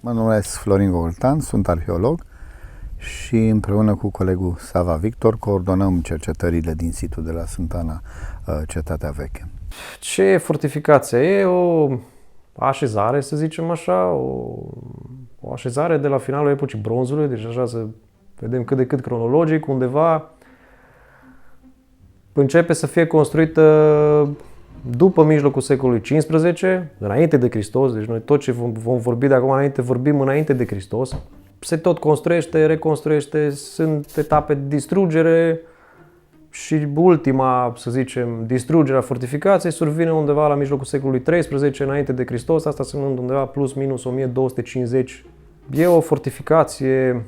Mă numesc Florin Gogoltan, sunt arheolog și împreună cu colegul Sava Victor coordonăm cercetările din situl de la Sântana, Cetatea Veche. Ce e fortificația? E o așezare, să zicem așa, o așezare de la finalul epocii bronzului, deci așa să vedem cât de cât cronologic, undeva începe să fie construită după mijlocul secolului XV, înainte de Hristos, deci noi tot ce vom vorbi de acum înainte, vorbim înainte de Hristos. Se tot construiește, reconstruiește, sunt etape de distrugere și ultima, să zicem, distrugerea fortificației survine undeva la mijlocul secolului XIII, înainte de Hristos, asta semnând undeva plus minus 1250. E o fortificație,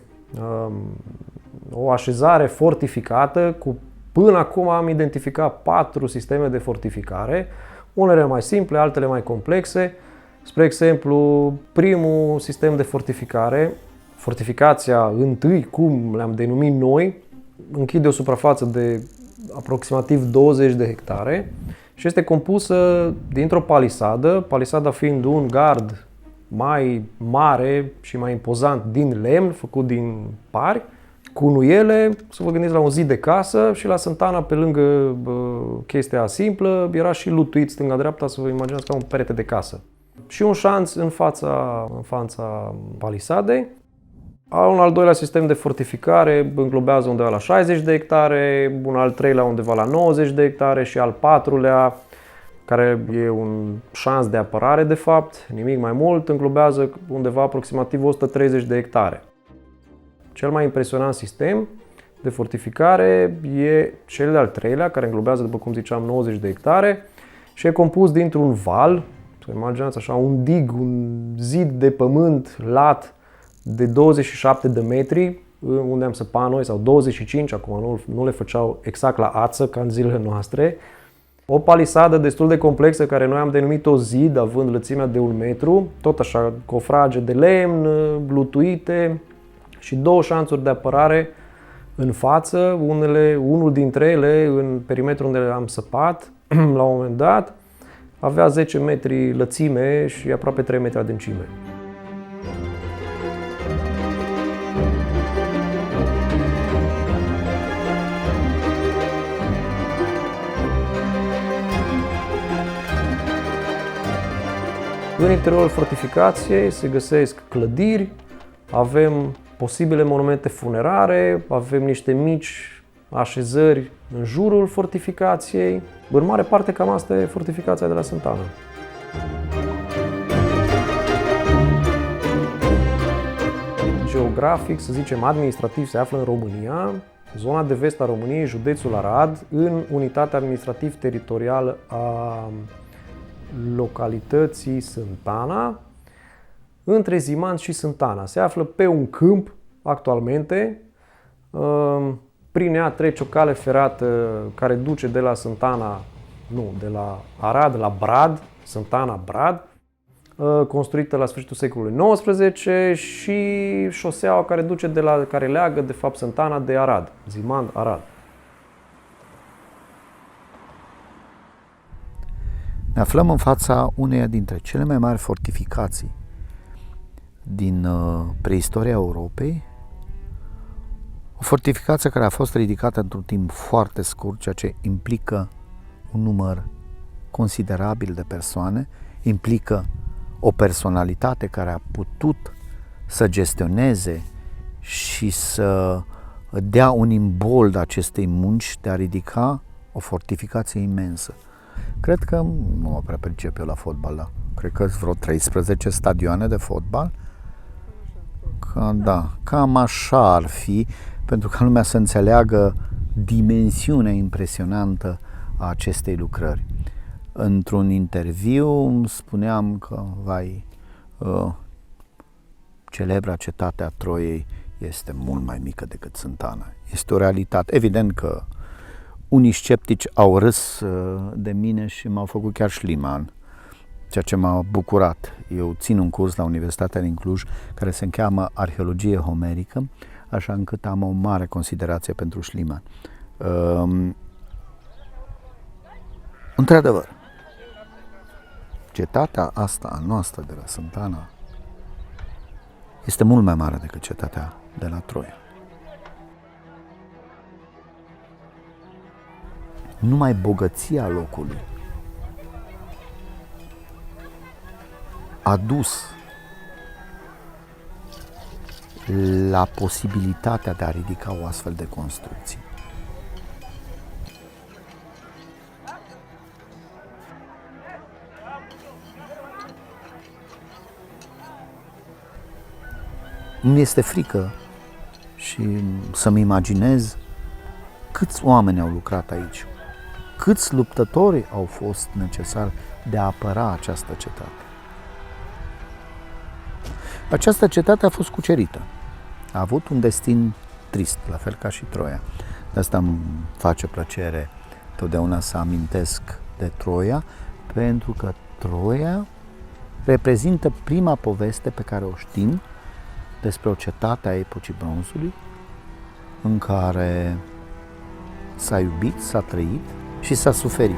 o așezare fortificată cu până acum am identificat 4 sisteme de fortificare, unele mai simple, altele mai complexe. Spre exemplu, primul sistem de fortificare, fortificația întâi, cum le-am denumit noi, închide o suprafață de aproximativ 20 de hectare și este compusă dintr-o palisadă, palisada fiind un gard mai mare și mai impozant din lemn, făcut din pari, cu nuiele, să vă gândiți la un zid de casă și la Sântana, pe lângă chestia simplă, era și lutuit stânga-dreapta, să vă imaginați ca un perete de casă. Și un șanț în fața palisadei. Un al doilea sistem de fortificare înglobează undeva la 60 de hectare, un al treilea undeva la 90 de hectare și al patrulea, care e un șanț de apărare de fapt, nimic mai mult, înglobează undeva aproximativ 130 de hectare. Cel mai impresionant sistem de fortificare e cel de-al treilea, care înglobează, după cum ziceam, 90 de hectare și e compus dintr-un val, să imaginați așa, un dig, un zid de pământ lat de 27 de metri, unde am săpat noi, sau 25, acum nu le făceau exact la ață, ca în zilele noastre. O palisadă destul de complexă, care noi am denumit-o zid, având lățimea de 1 metru, tot așa, cofrage de lemn, blutuite, și 2 șanțuri de apărare în față, unul dintre ele, în perimetrul unde am săpat, la un moment dat, avea 10 metri lățime și aproape 3 metri adâncime. În interiorul fortificației se găsesc clădiri, avem posibile monumente funerare, avem niște mici așezări în jurul fortificației. În mare parte cam asta e fortificația de la Sântana. Geografic, să zicem administrativ, se află în România, zona de vest a României, județul Arad, în unitatea administrativ-teritorială a localității Sântana, între Ziman și Sântana. Se află pe un câmp actualmente. Prin ea trece o cale ferată care duce de la Sântana, de la Arad la Brad, Sântana-Brad, construită la sfârșitul secolului XIX, și șoseaua care leagă de fapt Sântana de Arad, Ziman-Arad. Ne aflăm în fața uneia dintre cele mai mari fortificații din preistoria Europei, o fortificație care a fost ridicată într-un timp foarte scurt, ceea ce implică un număr considerabil de persoane, implică o personalitate care a putut să gestioneze și să dea un imbold acestei munci de a ridica o fortificație imensă. Cred că, nu mă prea pricep eu la fotbal, da. Cred că vreo 13 stadioane de fotbal. Cam așa ar fi, pentru ca lumea să înțeleagă dimensiunea impresionantă a acestei lucrări. Într-un interviu îmi spuneam că, celebra cetate a Troiei este mult mai mică decât Sântana. Este o realitate. Evident că unii sceptici au râs de mine și m-au făcut chiar șliman, ceea ce m-a bucurat. Eu țin un curs la Universitatea din Cluj care se cheamă Arheologie Homerică, așa încât am o mare considerație pentru șliman. Într-adevăr, cetatea asta a noastră de la Sântana este mult mai mare decât cetatea de la Troia. Numai bogăția locului a dus la posibilitatea de a ridica o astfel de construcție. Îmi este frică și să-mi imaginez câți oameni au lucrat aici, câți luptători au fost necesari de a apăra această cetate. Această cetate a fost cucerită, a avut un destin trist, la fel ca și Troia. De asta îmi face plăcere totdeauna să amintesc de Troia, pentru că Troia reprezintă prima poveste pe care o știm despre o cetate a epocii bronzului, în care s-a iubit, s-a trăit și s-a suferit.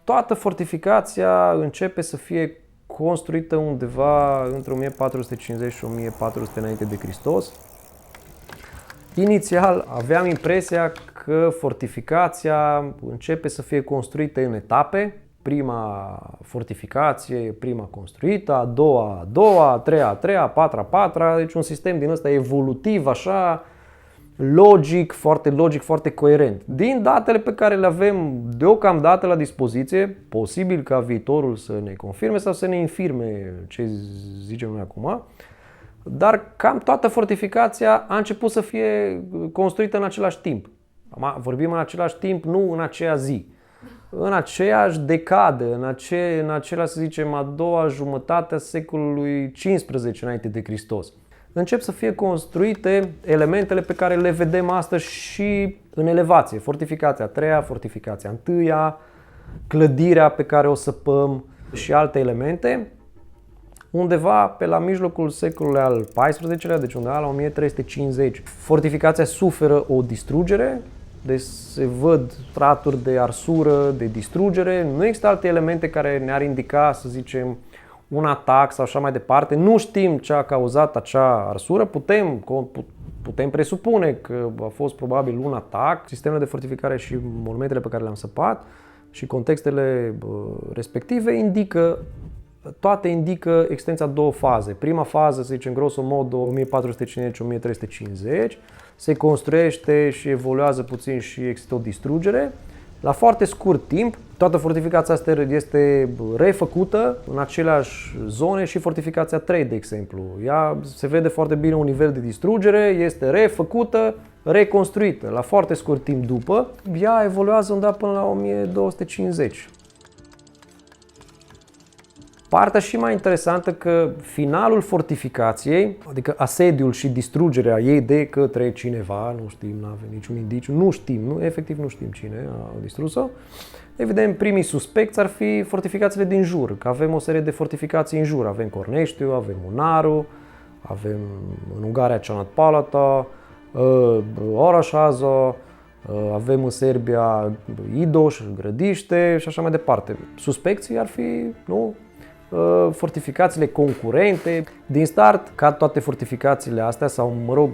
Toată fortificația începe să fie construită undeva între 1450 și 1400 înainte de Hristos. Inițial aveam impresia că fortificația începe să fie construită în etape. Prima fortificație, prima construită, a doua, a treia, a patra, deci un sistem din ăsta evolutiv, așa, logic, foarte coerent. Din datele pe care le avem deocamdată la dispoziție, posibil ca viitorul să ne confirme sau să ne infirme ce zicem noi acum, dar cam toată fortificația a început să fie construită în același timp. Vorbim în același timp, nu în aceea zi. În aceeași decadă, în acela, să zicem, a doua jumătate a secolului XV înainte de Hristos. Încep să fie construite elementele pe care le vedem astăzi și în elevație. Fortificația a treia, fortificația a întâia, clădirea pe care o săpăm și alte elemente. Undeva pe la mijlocul secolului al XIV-lea, deci undeva la 1350, fortificația suferă o distrugere, deci se văd straturi de arsură, de distrugere. Nu există alte elemente care ne-ar indica, să zicem, un atac sau așa mai departe. Nu știm ce a cauzat acea arsură, putem presupune că a fost probabil un atac. Sistemele de fortificare și monumentele pe care le-am săpat și contextele respective toate indică existența două faze. Prima fază, să zicem, grosomodo 1450-1350, se construiește și evoluează puțin și există o distrugere. La foarte scurt timp, toată fortificația asta este refăcută în aceleași zone și fortificația 3, de exemplu. Ea se vede foarte bine un nivel de distrugere, este refăcută, reconstruită. La foarte scurt timp după, ea evoluează undeva până la 1250. Partea și mai interesantă că finalul fortificației, adică asediul și distrugerea ei de către cineva, nu știm, nu avem niciun indiciu, efectiv nu știm cine a distrus-o. Evident, primii suspecți ar fi fortificațiile din jur, că avem o serie de fortificații în jur. Avem Corneștiu, avem Unaru, avem în Ungaria Ceanat-Palota, Orașazo, avem în Serbia Idoș, Grădiște și așa mai departe. Suspecții ar fi, fortificațiile concurente. Din start, ca toate fortificațiile astea, sau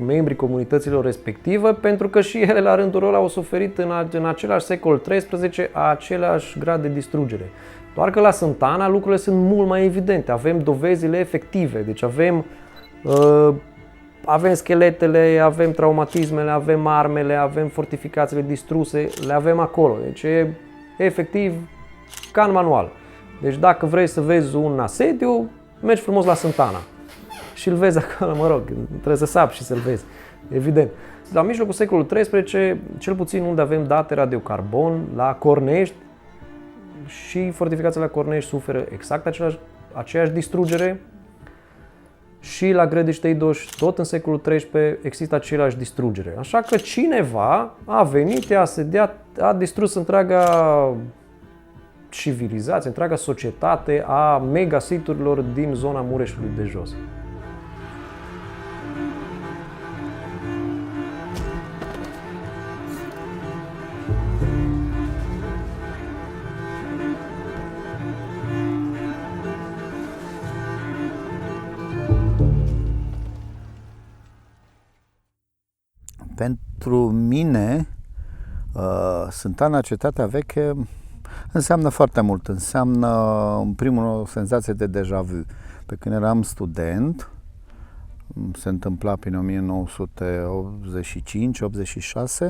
membrii comunităților respective, pentru că și ele la rândul lor au suferit în același secol XIII același grad de distrugere. Doar că la Sant'Ana lucrurile sunt mult mai evidente, avem dovezile efective, deci avem scheletele, avem traumatismele, avem armele, avem fortificațiile distruse, le avem acolo, deci e efectiv ca în manual. Deci dacă vrei să vezi un asediu, mergi frumos la Sant'Ana și îl vezi acolo, trebuie să sapi și să-l vezi, evident. La mijlocul secolului XIII, cel puțin unde avem date radiocarbon, la Cornești, și fortificația la Cornești suferă exact aceeași distrugere, și la Grădiște Idoș, tot în secolul XIII, există aceeași distrugere. Așa că cineva a venit, i-a asediat, a distrus întreaga civilizație, întreaga societate a megasiturilor din zona Mureșului de jos. Pentru mine, Sântana, cetatea veche, înseamnă foarte mult. Înseamnă, în primul rând, o senzație de deja vu. Pe când eram student, se întâmpla prin 1985-86,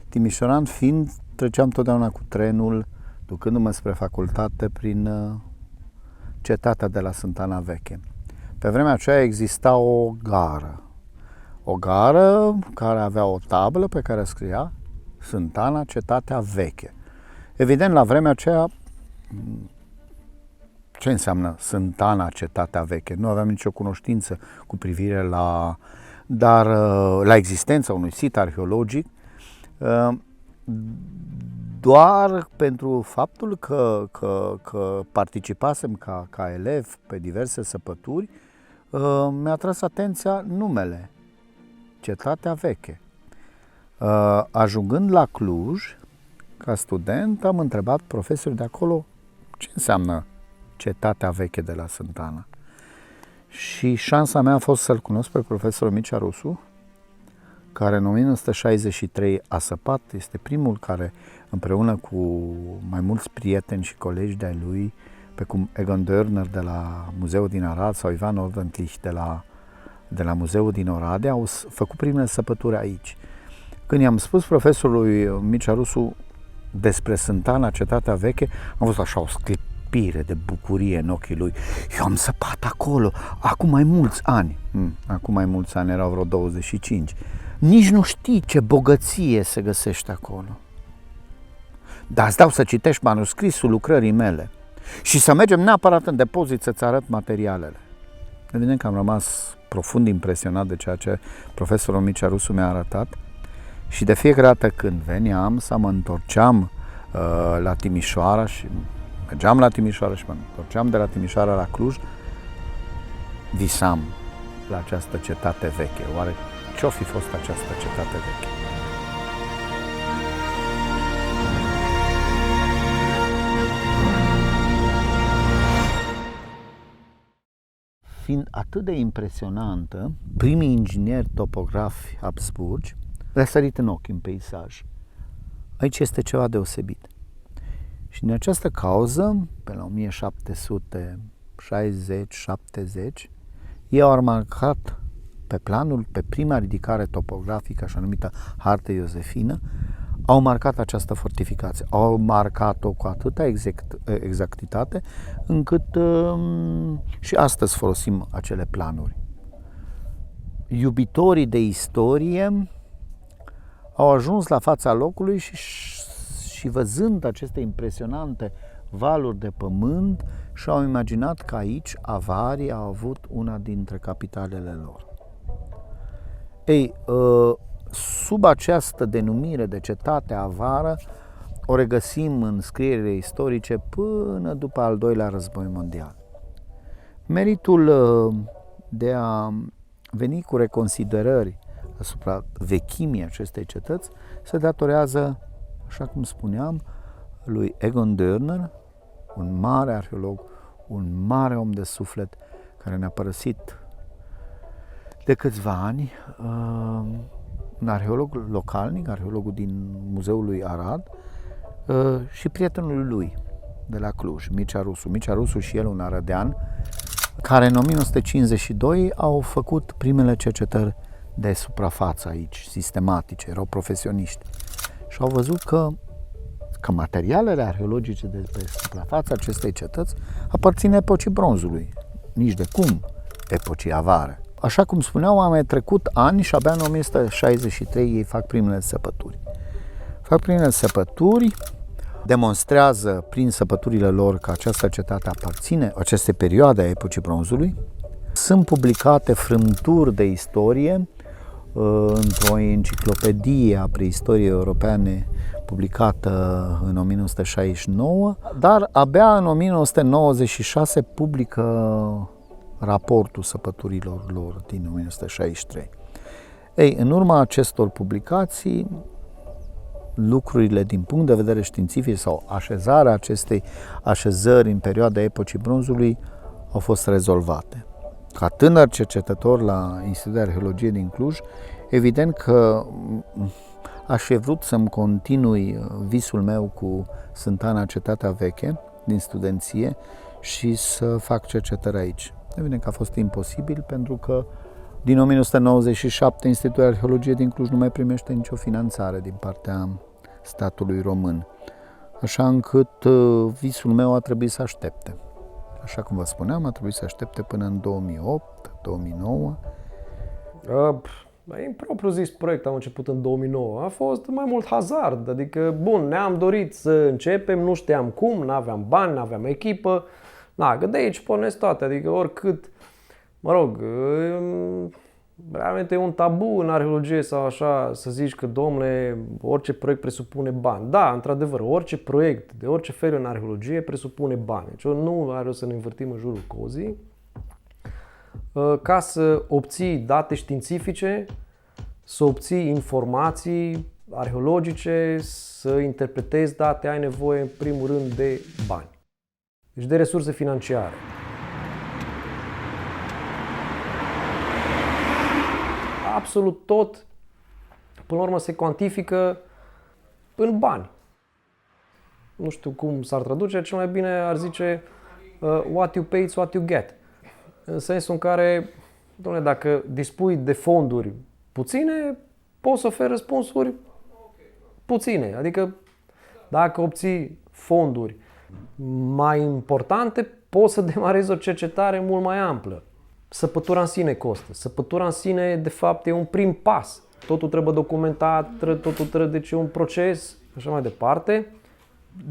timișoran fiind, treceam totdeauna cu trenul, ducându-mă spre facultate prin cetatea de la Sântana Veche. Pe vremea aceea exista o gară care avea o tablă pe care scria Sântana, cetatea veche. Evident, la vremea aceea, ce înseamnă Sântana, cetatea veche? Nu aveam nicio cunoștință cu privire la existența unui sit arheologic, doar pentru faptul că participasem ca elev pe diverse săpături, mi-a tras atenția numele, cetatea veche. Ajungând la Cluj, ca student, am întrebat profesorii de acolo ce înseamnă cetatea veche de la Sântana. Și șansa mea a fost să-l cunosc pe profesorul Mircea Rusu, care în 1963 a săpat, este primul care, împreună cu mai mulți prieteni și colegi de-ai lui, pe cum Egon Dörner de la Muzeul din Arad sau Ivan Ordentlich de la Muzeul din Oradea, au făcut primele săpături aici. Când i-am spus profesorului Mircea Rusu despre Sântana, cetatea veche, am văzut așa o sclipire de bucurie în ochii lui. Eu am săpat acolo, acum mai mulți ani. Acum mai mulți ani, erau vreo 25. Nici nu știi ce bogăție se găsește acolo. Dar îți dau să citești manuscrisul lucrării mele și să mergem neapărat în depozit să-ți arăt materialele. Evident că am rămas profund impresionat de ceea ce profesorul Mircea Rusu mi-a arătat și de fiecare dată când veneam sau mă întorceam la Timișoara și mergeam la Timișoara și mă întorceam de la Timișoara la Cluj, visam la această cetate veche. Oare ce-o fi fost această cetate veche? Fiind atât de impresionantă, primii ingineri topografi Habsburgi le-a sărit în ochi în peisaj. Aici este ceva deosebit. Și din această cauză, pe la 1760-70, ei au marcat pe planul, pe prima ridicare topografică, așa numită hartă Iosefină, au marcat această fortificație. Au marcat-o cu atâta exactitate, încât și astăzi folosim acele planuri. Iubitorii de istorie au ajuns la fața locului și văzând aceste impresionante valuri de pământ, și-au imaginat că aici avarii au avut una dintre capitalele lor. Ei, sub această denumire de cetate avară o regăsim în scrierile istorice până după al doilea război mondial. Meritul de a veni cu reconsiderări asupra vechimii acestei cetăți se datorează, așa cum spuneam, lui Egon Dörner, un mare arheolog, un mare om de suflet care ne-a părăsit de câțiva ani, un arheolog localnic, arheologul din Muzeul lui Arad și prietenul lui de la Cluj, Mircea Rusu. Mircea Rusu și el, un arădean, care în 1952 au făcut primele cercetări de suprafață aici, sistematice, erau profesioniști. Și au văzut că materialele arheologice de pe suprafața acestei cetăți aparțin epocii bronzului, nici de cum epocii avare. Așa cum spuneau, am mai trecut ani și abia în 1963 ei fac primele săpături. Fac primele săpături, demonstrează prin săpăturile lor că această cetate aparține acestei perioade a epocii bronzului. Sunt publicate frânturi de istorie într-o enciclopedie a preistoriei europene publicată în 1969, dar abia în 1996 publică raportul săpăturilor lor din 1963. Ei, în urma acestor publicații, lucrurile din punct de vedere științific sau așezarea acestei așezări în perioada epocii bronzului au fost rezolvate. Ca tânăr cercetător la Institutul de Arheologie din Cluj, Evident că aș fi vrut să-mi continui visul meu cu Sântana, Cetatea Veche, din studenție, și să fac cercetări aici. Evident că a fost imposibil, pentru că din 1997 Institutul de Arheologie din Cluj nu mai primește nicio finanțare din partea statului român. Așa încât visul meu a trebuit să aștepte. Așa cum vă spuneam, a trebuit să aștepte până în 2008-2009. Impropriu zis proiect, am început în 2009. A fost mai mult hazard, adică, bun, ne-am dorit să începem, nu știam cum, n-aveam bani, n-aveam echipă. Că de aici pornesc toate, adică oricât, realmente e un tabu în arheologie sau așa să zici că, domnule, orice proiect presupune bani. Da, într-adevăr, orice proiect de orice fel în arheologie presupune bani. Deci nu are rost să ne învârtim în jurul cozii. Ca să obții date științifice, să obții informații arheologice, să interpretezi date, ai nevoie în primul rând de bani. Deci de resurse financiare. Absolut tot, până la urmă, se cuantifică în bani. Nu știu cum s-ar traduce, cel mai bine ar zice what you pay is what you get. În sensul în care, dom'le, dacă dispui de fonduri puține, poți să oferi răspunsuri puține. Adică dacă obții fonduri mai importante, poți să demarezi o cercetare mult mai amplă. Săpătura în sine costă. Săpătura în sine, de fapt, e un prim pas. Totul trebuie documentat, deci e un proces, așa mai departe.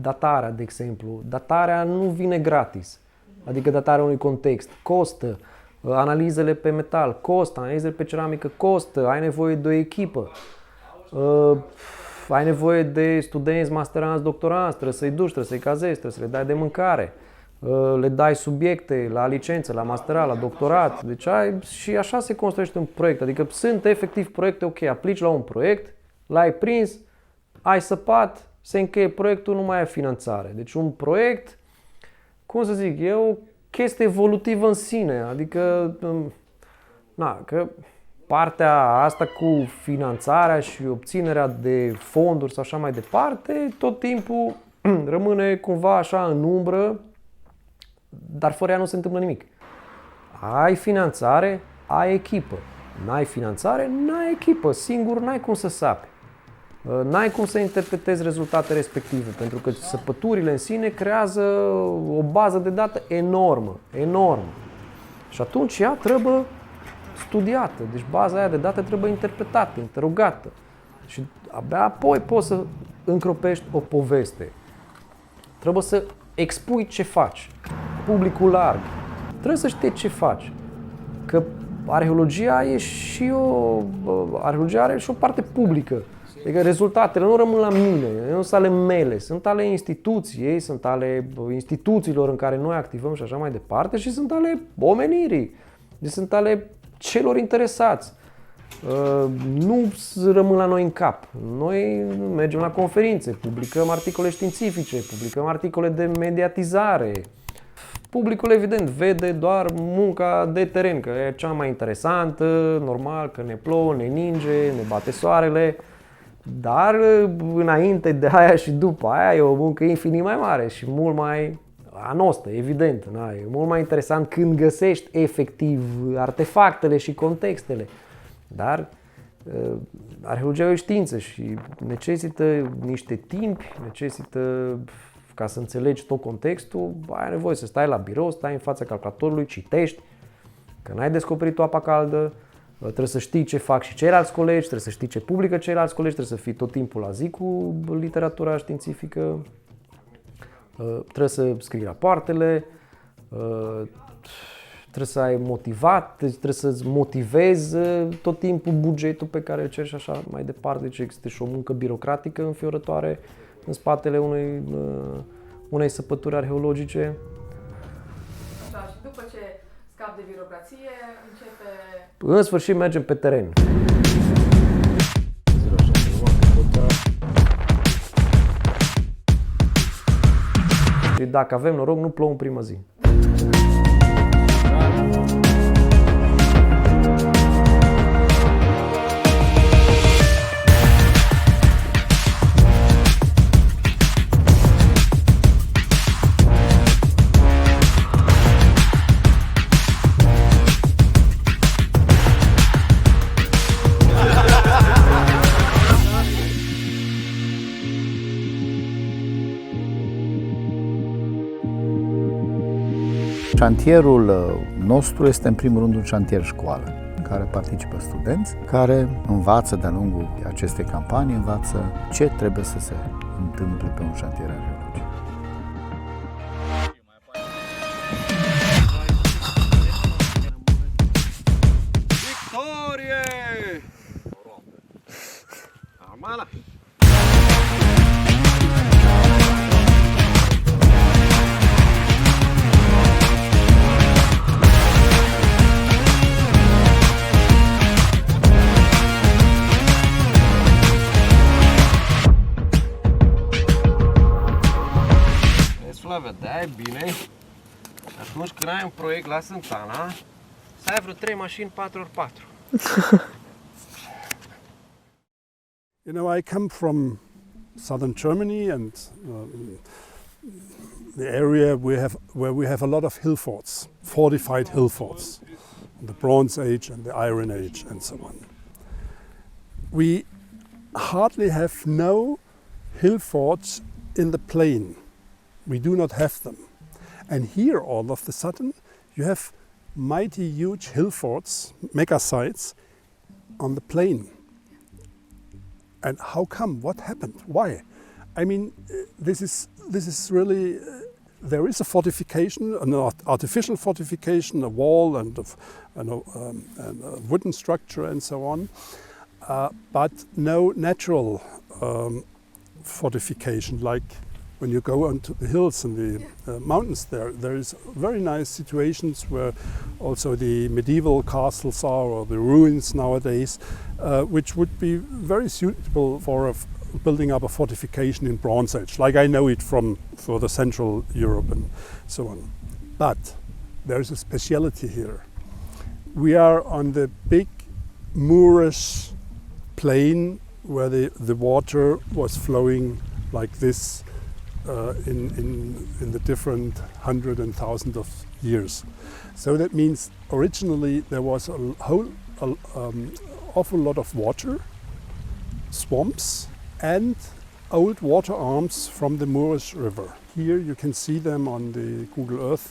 Datarea, de exemplu. Datarea nu vine gratis. Adică datarea unui context costă, analizele pe metal costă, analizele pe ceramică costă, ai nevoie de o echipă, ai nevoie de studenți, masteranți, doctoranți, trebuie să-i duci, trebuie să-i cazezi, trebuie să le dai de mâncare, le dai subiecte la licență, la masterat, la doctorat. Deci și așa se construiește un proiect. Adică sunt efectiv proiecte, ok, aplici la un proiect, l-ai prins, ai săpat, se încheie proiectul, nu mai ai finanțare. Deci un proiect, cum să zic, e o chestie evolutivă în sine. Adică, că partea asta cu finanțarea și obținerea de fonduri sau așa mai departe, tot timpul rămâne cumva așa în umbră, dar fără ea nu se întâmplă nimic. Ai finanțare, ai echipă. N-ai finanțare, n-ai echipă. Singur n-ai cum să sapi. N-ai cum să interpretezi rezultatele respective, pentru că săpăturile în sine creează o bază de date enormă. Și atunci ea trebuie studiată. Deci baza aia de date trebuie interpretată, interogată. Și abia apoi poți să încropești o poveste. Trebuie să expui ce faci. Publicul larg trebuie să știe ce faci. Că arheologia are și o parte publică. Adică rezultatele nu rămân la mine, nu sunt ale mele, sunt ale instituției, sunt ale instituțiilor în care noi activăm și așa mai departe și sunt ale omenirii, deci sunt ale celor interesați. Nu rămân la noi în cap. Noi mergem la conferințe, publicăm articole științifice, publicăm articole de mediatizare. Publicul, evident, vede doar munca de teren, că e cea mai interesantă, normal, că ne plouă, ne ninge, ne bate soarele. Dar înainte de aia și după aia e o muncă infinit mai mare și mult mai anostă, evident. E mult mai interesant când găsești efectiv artefactele și contextele. Dar arheologia e o știință și necesită niște timpi, necesită, ca să înțelegi tot contextul, ai nevoie să stai la birou, stai în fața calculatorului, citești, că n-ai descoperit apa caldă, trebuie să știi ce fac și ceilalți colegi, trebuie să știi ce publică ceilalți colegi, trebuie să fii tot timpul la zi cu literatura științifică, trebuie să scrii rapoartele, trebuie să ai motivat, trebuie să-ți motivezi tot timpul bugetul pe care îl ceri și așa mai departe. Deci există și o muncă birocratică înfiorătoare în spatele unei săpături arheologice. Așa, și după ce scap de birocrație, începe... În sfârșit mergem pe teren. Și dacă avem noroc, nu plouă în prima zi. Șantierul nostru este în primul rând un șantier școală, în care participă studenți care învață de-a lungul acestei campanii, învață ce trebuie să se întâmple pe un șantier arheologic. Victorie! Amala! Flavia, de-aia e bine. Atunci când ai un proiect la Santana, să ai vreo 3 mașini 4x4. You know, I come from southern Germany, and the area where we have a lot of hill forts, fortified hill forts, the Bronze Age and the Iron Age and so on. We hardly have no hill forts in the plain. We do not have them. And here, all of a sudden, you have mighty huge hill forts, mega sites, on the plain. And how come? What happened? Why? I mean, this is really, there is a fortification, an artificial fortification, a wall and a wooden structure and so on, but no natural fortification like when you go onto the hills and the mountains there is very nice situations where also the medieval castles are, or the ruins nowadays, which would be very suitable for building up a fortification in Bronze Age, like I know it from further Central Europe and so on. But there is a speciality here. We are on the big Moorish plain where the water was flowing like this in the different hundred and thousand of years. So that means originally there was awful lot of water, swamps, and old water arms from the Moorish River. Here you can see them on the Google Earth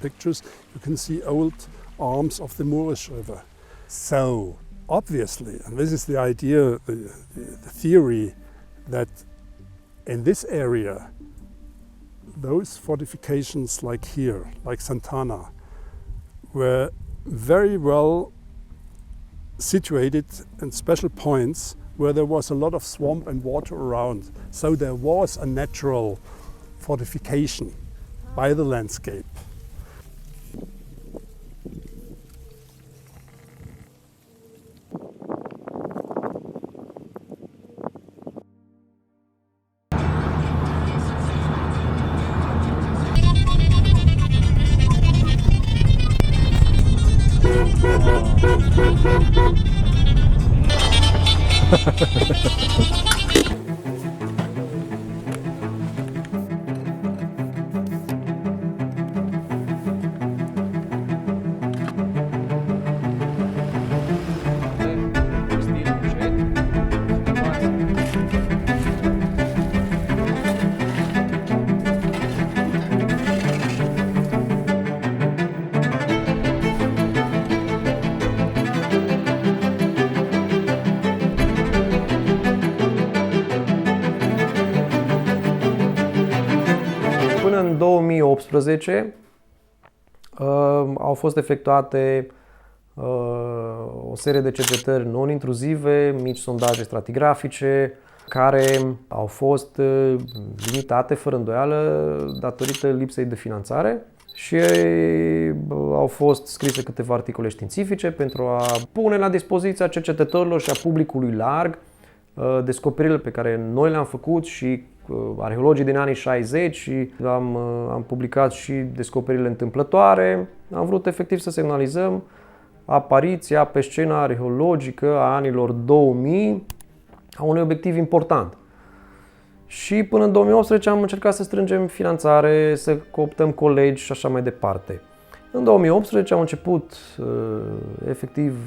pictures. You can see old arms of the Moorish River. So obviously, and this is the idea, the theory, that in this area, those fortifications like here, like Santana, were very well situated in special points where there was a lot of swamp and water around. So there was a natural fortification by the landscape. Până în 2018 au fost efectuate o serie de cercetări non-intruzive, mici sondaje stratigrafice, care au fost limitate fără îndoială datorită lipsei de finanțare și au fost scrise câteva articole științifice pentru a pune la dispoziția cercetătorilor și a publicului larg descoperirile pe care noi le-am făcut și arheologii din anii 60 și am publicat și descoperirile întâmplătoare. Am vrut efectiv să semnalizăm apariția pe scena arheologică a anilor 2000 a unui obiectiv important. Și până în 2018 am încercat să strângem finanțare, să cooptăm colegi și așa mai departe. În 2018 am început efectiv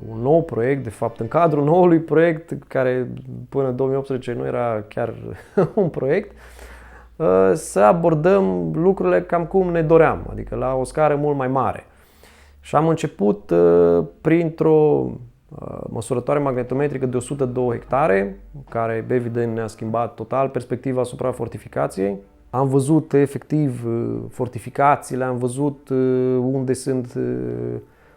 un nou proiect, de fapt în cadrul noului proiect, care până în 2018 nu era chiar un proiect, să abordăm lucrurile cam cum ne doream, adică la o scară mult mai mare. Și am început printr-o măsurătoare magnetometrică de 102 hectare, care evident ne-a schimbat total perspectiva asupra fortificației. Am văzut efectiv fortificațiile, am văzut unde sunt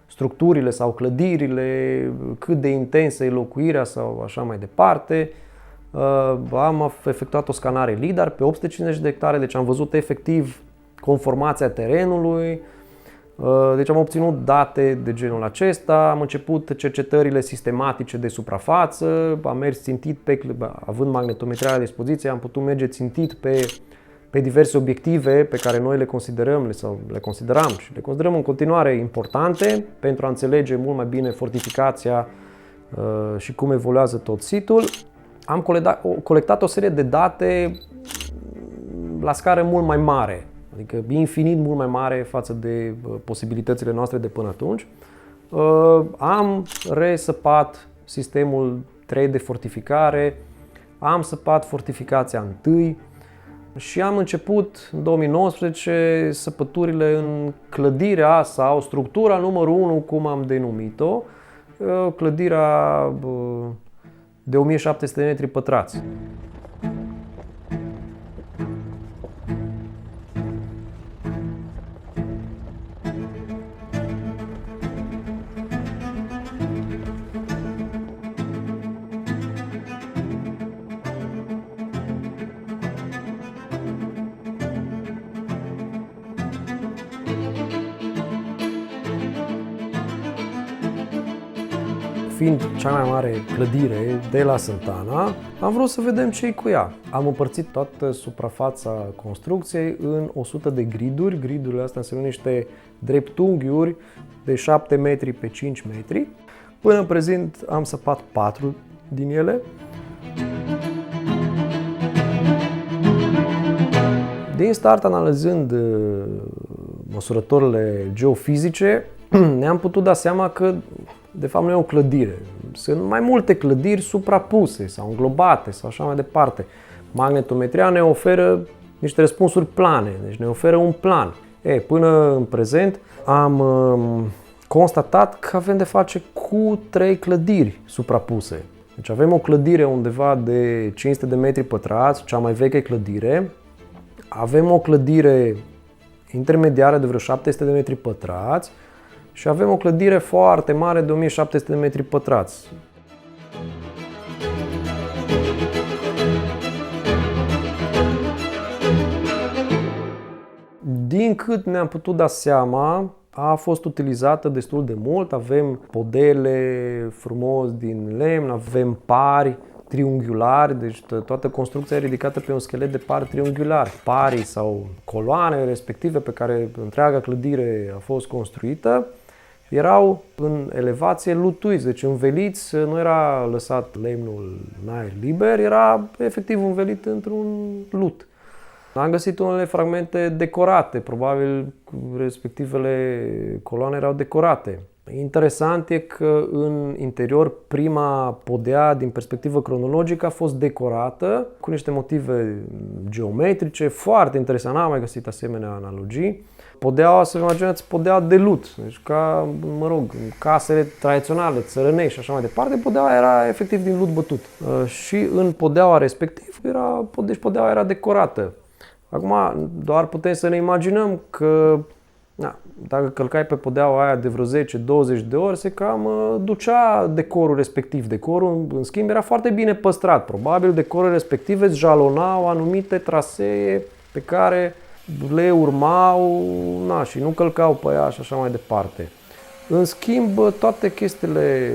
structurile sau clădirile, cât de intensă e locuirea sau așa mai departe. Am efectuat o scanare LIDAR pe 850 de hectare, deci am văzut efectiv conformația terenului. Deci am obținut date de genul acesta, am început cercetările sistematice de suprafață, am mers țintit având magnetometria la dispoziție, am putut merge țintit pe diverse obiective pe care noi le consideram și le considerăm în continuare importante pentru a înțelege mult mai bine fortificația și cum evoluează tot situl. Am colectat o serie de date la scară mult mai mare, adică infinit mult mai mare față de posibilitățile noastre de până atunci. Am resăpat sistemul 3 de fortificare, am săpat fortificația întâi și am început în 2019 săpăturile în clădirea sau structura numărul 1, cum am denumit-o, clădirea de 1700 de metri pătrați. Fiind cea mai mare clădire de la Santana, am vrut să vedem ce-i cu ea. Am împărțit toată suprafața construcției în 100 de griduri. Gridurile astea sunt niște dreptunghiuri de 7 metri pe 5 metri. Până în prezent am săpat 4 din ele. Din start, analizând măsurătorile geofizice, ne-am putut da seama că de fapt nu e o clădire. Sunt mai multe clădiri suprapuse sau înglobate sau așa mai departe. Magnetometria ne oferă niște răspunsuri plane, deci ne oferă un plan. Până în prezent am constatat că avem de face cu 3 clădiri suprapuse. Deci avem o clădire undeva de 500 de metri pătrați, cea mai veche clădire. Avem o clădire intermediară de vreo 700 de metri pătrați și avem o clădire foarte mare de 1700 de metri pătrați. Din cât ne-am putut da seama, a fost utilizată destul de mult. Avem podele frumos din lemn, avem pari triunghiulari, deci toată construcția e ridicată pe un schelet de pari triunghiulari. Parii sau coloanele respective pe care întreaga clădire a fost construită erau în elevație lutuiți, deci înveliți, nu era lăsat lemnul în aer liber, era efectiv învelit într-un lut. Am găsit unele fragmente decorate, probabil respectivele coloane erau decorate. Interesant e că în interior prima podea din perspectivă cronologică a fost decorată cu niște motive geometrice, foarte interesant, n-am mai găsit asemenea analogii. Podeaua, să vă imaginați, podea de lut, deci ca, casele tradiționale, țărănești și așa mai departe, podeaua era efectiv din lut bătut. Și în podeaua respectiv podeaua era decorată. Acum doar putem să ne imaginăm că dacă călcai pe podeaua aia de vreo 10-20 de ori, se cam ducea decorul respectiv. Decorul, în schimb, era foarte bine păstrat. Probabil decorul respective jalonau anumite trasee pe care le urmau și nu călcau pe ea și așa mai departe. În schimb, toate chestiile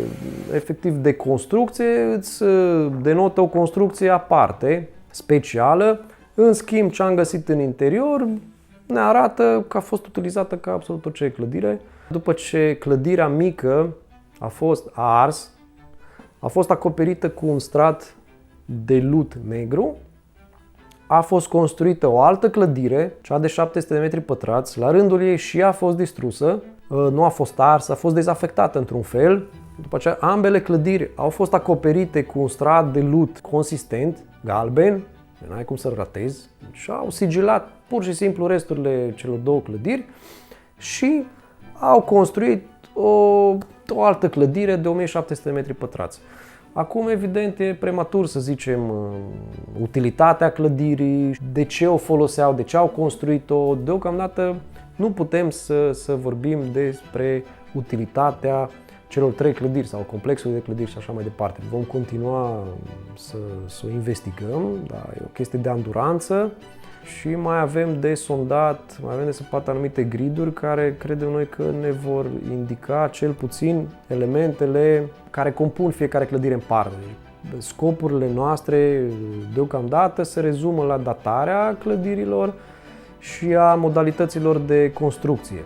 efectiv de construcție îți denotă o construcție aparte, specială. În schimb, ce am găsit în interior ne arată că a fost utilizată ca absolut orice clădire. După ce clădirea mică a fost ars, a fost acoperită cu un strat de lut negru, a fost construită o altă clădire, cea de 700 de metri pătrați, la rândul ei și ea a fost distrusă, nu a fost arsă, a fost dezafectată într-un fel. După aceea, ambele clădiri au fost acoperite cu un strat de lut consistent, galben, n-ai cum să-l ratezi, și au sigilat pur și simplu resturile celor două clădiri și au construit o altă clădire de 1700 metri pătrați. Acum, evident, e prematur să zicem utilitatea clădirii, de ce o foloseau, de ce au construit-o. Deocamdată nu putem să vorbim despre utilitatea celor 3 clădiri sau complexul de clădiri și așa mai departe. Vom continua să o investigăm, da, e o chestie de anduranță și mai avem de sondat, mai avem de săpat anumite griduri care credem noi că ne vor indica cel puțin elementele care compun fiecare clădire în parte. Scopurile noastre deocamdată se rezumă la datarea clădirilor și a modalităților de construcție.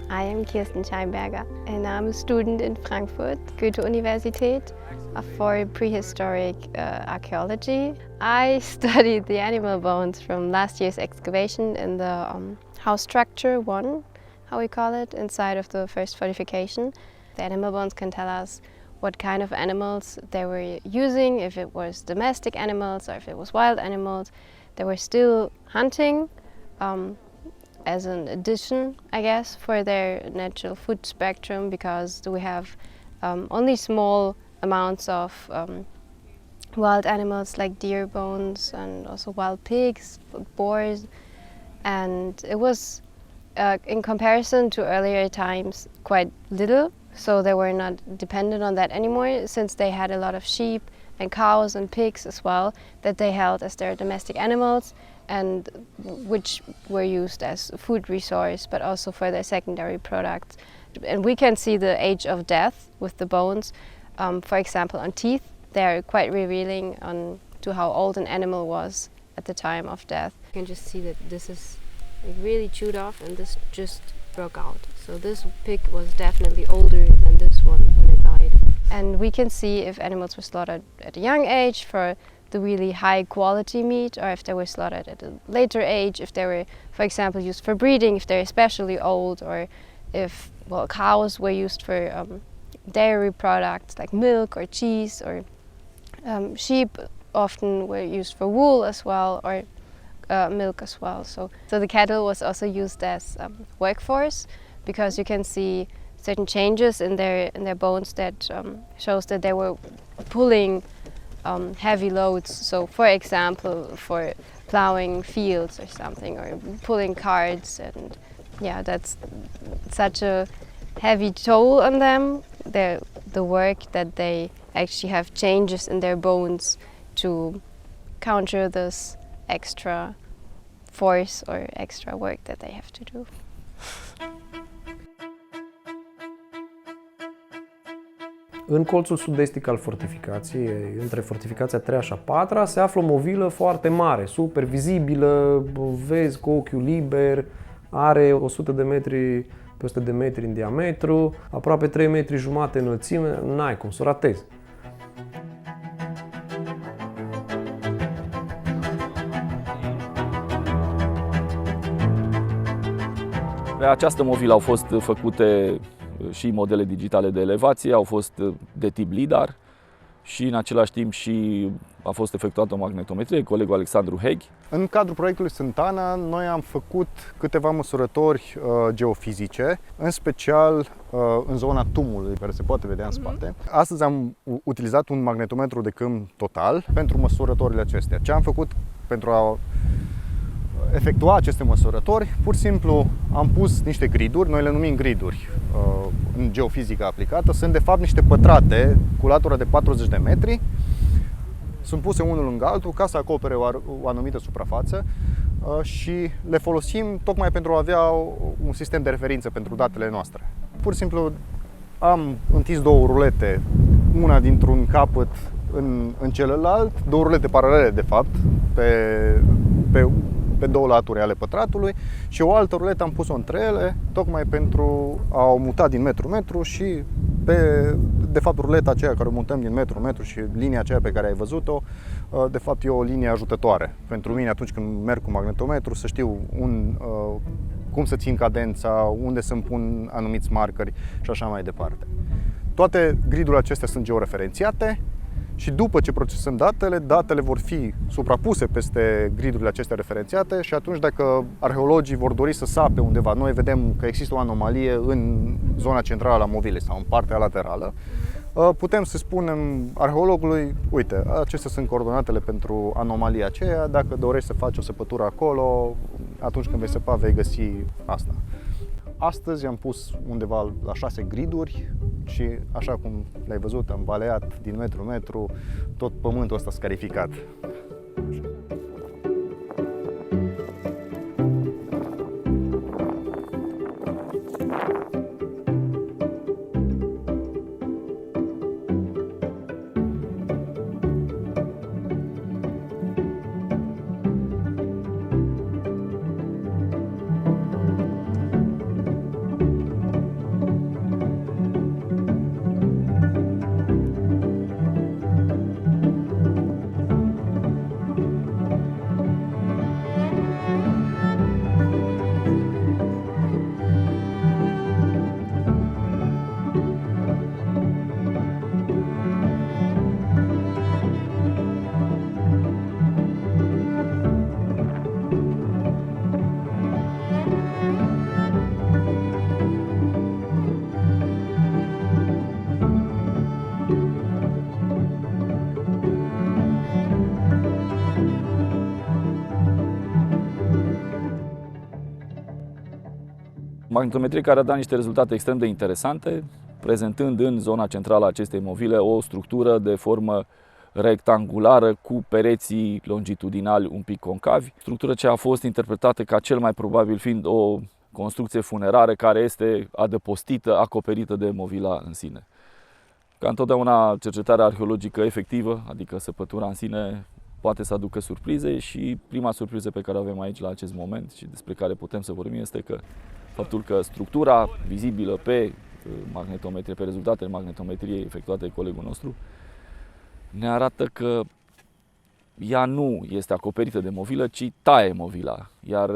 I am Kirsten Scheinberger and I'm a student in Frankfurt, Goethe-Universität, for prehistoric archaeology. I studied the animal bones from last year's excavation in the house structure 1, how we call it, inside of the first fortification. The animal bones can tell us what kind of animals they were using, if it was domestic animals or if it was wild animals. They were still hunting as an addition, I guess, for their natural food spectrum, because we have only small amounts of wild animals like deer bones and also wild pigs, boars, and it was in comparison to earlier times quite little, so they were not dependent on that anymore, since they had a lot of sheep and cows and pigs as well that they held as their domestic animals, and which were used as food resource, but also for their secondary products. And we can see the age of death with the bones. For example, on teeth, they are quite revealing on to how old an animal was at the time of death. You can just see that this is really chewed off, and this just broke out. So this pig was definitely older than this one when it died. And we can see if animals were slaughtered at a young age for the really high quality meat, or if they were slaughtered at a later age, if they were, for example, used for breeding, if they're especially old, or if, well, cows were used for dairy products like milk or cheese, or sheep often were used for wool as well, or milk as well. So the cattle was also used as workforce, because you can see certain changes in their bones that shows that they were pulling heavy loads. So, for example, for plowing fields or something, or pulling carts, and yeah, that's such a heavy toll on them. The work that they actually have changes in their bones to counter this extra force or extra work that they have to do. În colțul sud-estic al fortificației, între fortificația 3 și a 4, se află o movilă foarte mare, super vizibilă, vezi cu ochiul liber, are 100 de metri pe 100 de metri în diametru, aproape 3 metri jumate înălțime, n-ai cum să o ratezi. Pe această movilă au fost făcute și modele digitale de elevație, au fost de tip LIDAR și în același timp și a fost efectuată o magnetometrie, colegul Alexandru Heg. În cadrul proiectului Sunt Ana, noi am făcut câteva măsurători geofizice, în special în zona tumului, care se poate vedea în spate. Astăzi am utilizat un magnetometru de câmp total pentru măsurătorile acestea. Ce am făcut pentru a efectua aceste măsurători? Pur și simplu am pus niște griduri, noi le numim griduri în geofizică aplicată. Sunt de fapt niște pătrate cu latura de 40 de metri sunt puse unul lângă altul ca să acopere o anumită suprafață și le folosim tocmai pentru a avea un sistem de referință pentru datele noastre. Pur și simplu am întins două rulete, una dintr-un capăt în celălalt, două rulete paralele de fapt, pe două laturi ale pătratului, și o altă ruletă am pus-o între ele, tocmai pentru a o muta din metru și de fapt ruleta aceea care o mutăm din metru și linia aceea pe care ai văzut-o, de fapt e o linie ajutătoare pentru mine atunci când merg cu magnetometru, să știu cum să țin cadența, unde să-mi pun anumiți marcări și așa mai departe. Toate gridurile acestea sunt georeferențiate și după ce procesăm datele vor fi suprapuse peste gridurile acestea referențiate și atunci dacă arheologii vor dori să sape undeva, noi vedem că există o anomalie în zona centrală a movilei sau în partea laterală, putem să spunem arheologului, uite, acestea sunt coordonatele pentru anomalia aceea, dacă dorești să faci o săpătură acolo, atunci când vei săpa vei găsi asta. Astăzi am pus undeva la 6 griduri și așa cum le-ai văzut, am baleat din metru tot pământul ăsta scarificat. Magnetometrie care a dat niște rezultate extrem de interesante, prezentând în zona centrală a acestei movile o structură de formă rectangulară cu pereții longitudinali un pic concavi, structură ce a fost interpretată ca cel mai probabil fiind o construcție funerară care este adăpostită, acoperită de movila în sine. Ca întotdeauna, cercetarea arheologică efectivă, adică săpătura în sine, poate să aducă surprize și prima surpriză pe care o avem aici la acest moment și despre care putem să vorbim este că faptul că structura vizibilă pe magnetometrie, pe rezultatele magnetometriei efectuate de colegul nostru, ne arată că ea nu este acoperită de movilă, ci taie movila. Iar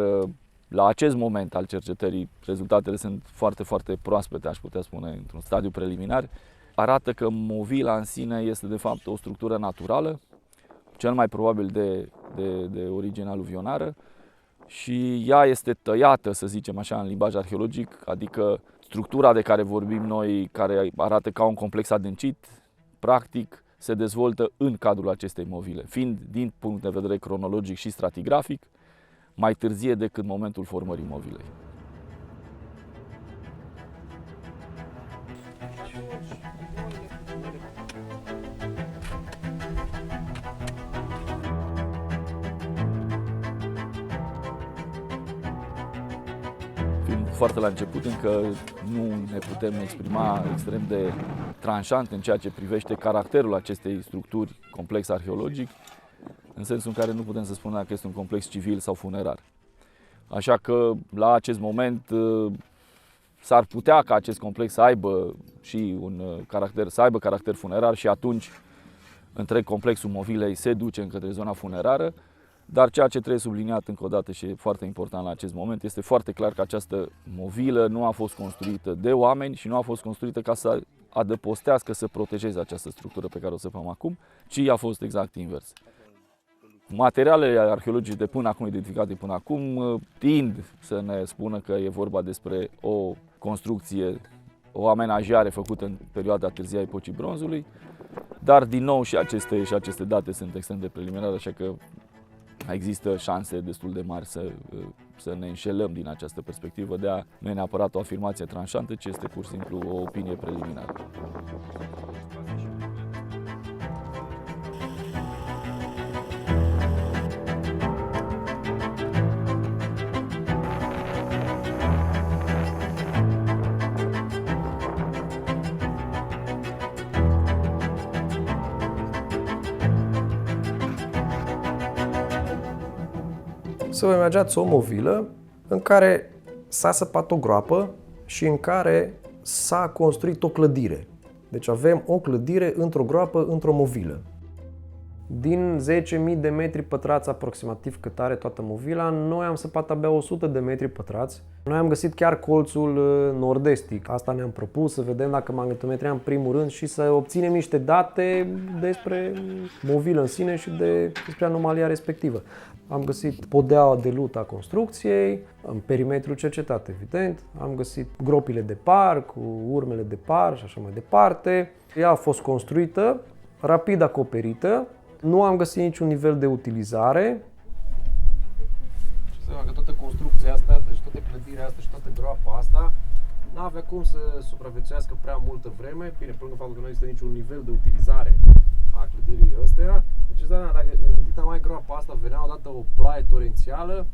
la acest moment al cercetării, rezultatele sunt foarte, foarte proaspete, aș putea spune, într-un stadiu preliminar. Arată că movila în sine este de fapt o structură naturală, cel mai probabil de origine aluvionară, și ea este tăiată, să zicem așa, în limbaj arheologic, adică structura de care vorbim noi, care arată ca un complex adâncit, practic se dezvoltă în cadrul acestei movile, fiind din punct de vedere cronologic și stratigrafic mai târzie decât momentul formării movilei. Foarte la început, încă nu ne putem exprima extrem de tranșant în ceea ce privește caracterul acestei structuri, complex arheologic, în sensul în care nu putem să spunem dacă este un complex civil sau funerar. Așa că, la acest moment, s-ar putea ca acest complex să aibă și caracter funerar și atunci întreg complexul movilei se duce către zona funerară. Dar ceea ce trebuie subliniat încă o dată și e foarte important la acest moment, este foarte clar că această movilă nu a fost construită de oameni și nu a fost construită ca să adăpostească, să protejeze această structură pe care o săpăm acum, ci a fost exact invers. Materialele arheologice de până acum, identificate până acum, tind să ne spună că e vorba despre o construcție, o amenajare făcută în perioada târzie a epocii bronzului, dar din nou și aceste date sunt extrem de preliminare, așa că există șanse destul de mari să ne înșelăm din această perspectivă. De-aia nu e neapărat o afirmație tranșantă, ci este pur și simplu o opinie preliminară. să vă imaginați o movilă în care s-a săpat o groapă și în care s-a construit o clădire. Deci avem o clădire într-o groapă, într-o movilă. Din 10.000 de metri pătrați aproximativ cât are toată movila, noi am săpat abia 100 de metri pătrați. Noi am găsit chiar colțul nord-estic. Asta ne-am propus, să vedem dacă magnetometria în primul rând și să obținem niște date despre movilă în sine și despre anomalia respectivă. Am găsit podeaua de lut a construcției, în perimetrul cercetat, evident. Am găsit gropile de par cu urmele de par și așa mai departe. Ea a fost construită, rapid acoperită. Nu am găsit niciun nivel de utilizare. Și seama că toată construcția asta și toată clădirea asta și toată groapa asta n-avea cum să supraviețuiască prea multă vreme. Bine, pe lângă faptul că nu există niciun nivel de utilizare a clădirii astea. Deci, dacă dita mai groapa asta venea odată o ploaie torențială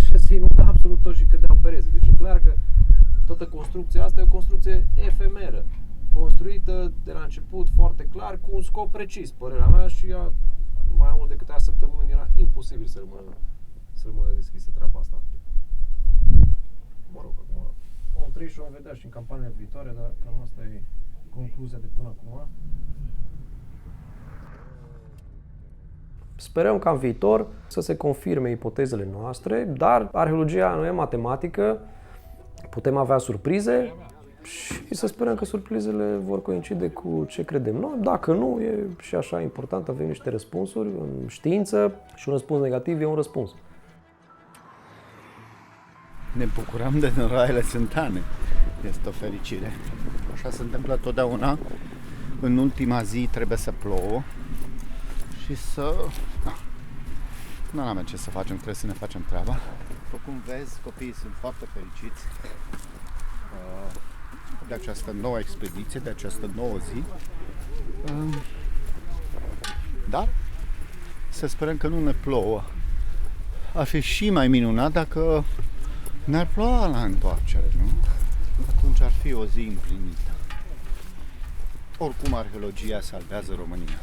și se inunda absolut tot și cădeau pereze. Deci e clar că toată construcția asta e o construcție efemeră, construită de la început foarte clar, cu un scop precis, părerea mea, și mai mult de câteva săptămâni era imposibil să rămână deschisă treaba asta. Mă rog, acum om trăi și om vedea și în campania viitoare, dar cam asta e concluzia de până acum. Sperăm ca în viitor să se confirme ipotezele noastre, dar arheologia nu e matematică, putem avea surprize și să sperăm că surprizele vor coincide cu ce credem noi. Dacă nu, e și așa important, avem niște răspunsuri în știință și un răspuns negativ e un răspuns. Ne bucurăm de noroaiele sântane. Este o fericire. Așa se întâmplă totdeauna. În ultima zi trebuie să plouă și să... Nu avem ce să facem, trebuie să ne facem treaba. După cum vezi, copiii sunt foarte fericiți de această nouă expediție, de această nouă zi. Dar să sperăm că nu ne plouă. Ar fi și mai minunat dacă ne-ar ploua la întoarcere, nu? Atunci ar fi o zi împlinită. Oricum, arheologia salvează România.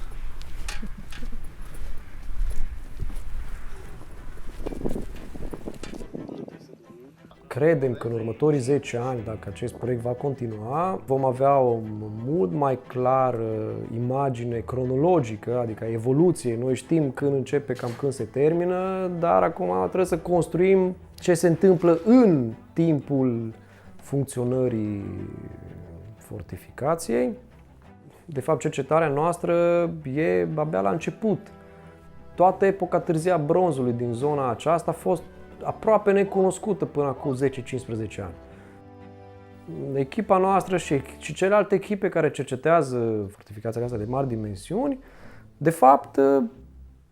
Credem că în următorii 10 ani, dacă acest proiect va continua, vom avea o mult mai clară imagine cronologică, adică evoluție. Noi știm când începe, cam când se termină, dar acum trebuie să construim ce se întâmplă în timpul funcționării fortificației. De fapt, cercetarea noastră e abia la început. Toată epoca târzia bronzului din zona aceasta a fost aproape necunoscută până acum 10-15 ani. Echipa noastră și celelalte echipe care cercetează fortificația asta de mari dimensiuni, de fapt,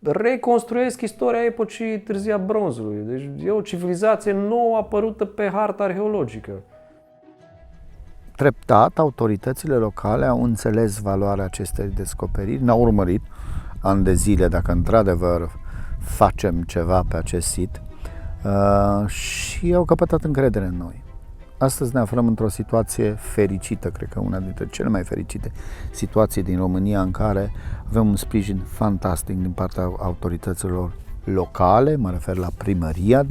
reconstruiesc istoria epocii târzia bronzului. Deci e o civilizație nouă apărută pe harta arheologică. Treptat, autoritățile locale au înțeles valoarea acestei descoperiri, ne-au urmărit ani de zile dacă într-adevăr facem ceva pe acest sit și au căpătat încredere în noi. Astăzi ne aflăm într-o situație fericită, cred că una dintre cele mai fericite situații din România, în care avem un sprijin fantastic din partea autorităților locale, mă refer la primăria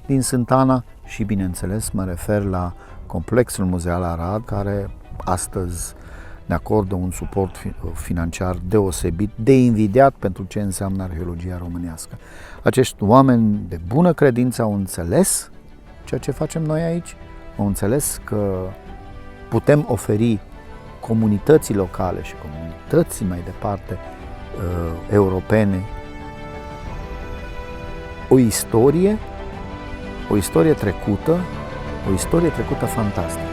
din Sântana și, bineînțeles, mă refer la Complexul Muzeal Arad, care astăzi ne acordă un suport financiar deosebit, de invidiat pentru ce înseamnă arheologia românească. Acești oameni de bună credință au înțeles ceea ce facem noi aici, au înțeles că putem oferi comunității locale și comunității mai departe europene o istorie trecută fantastică.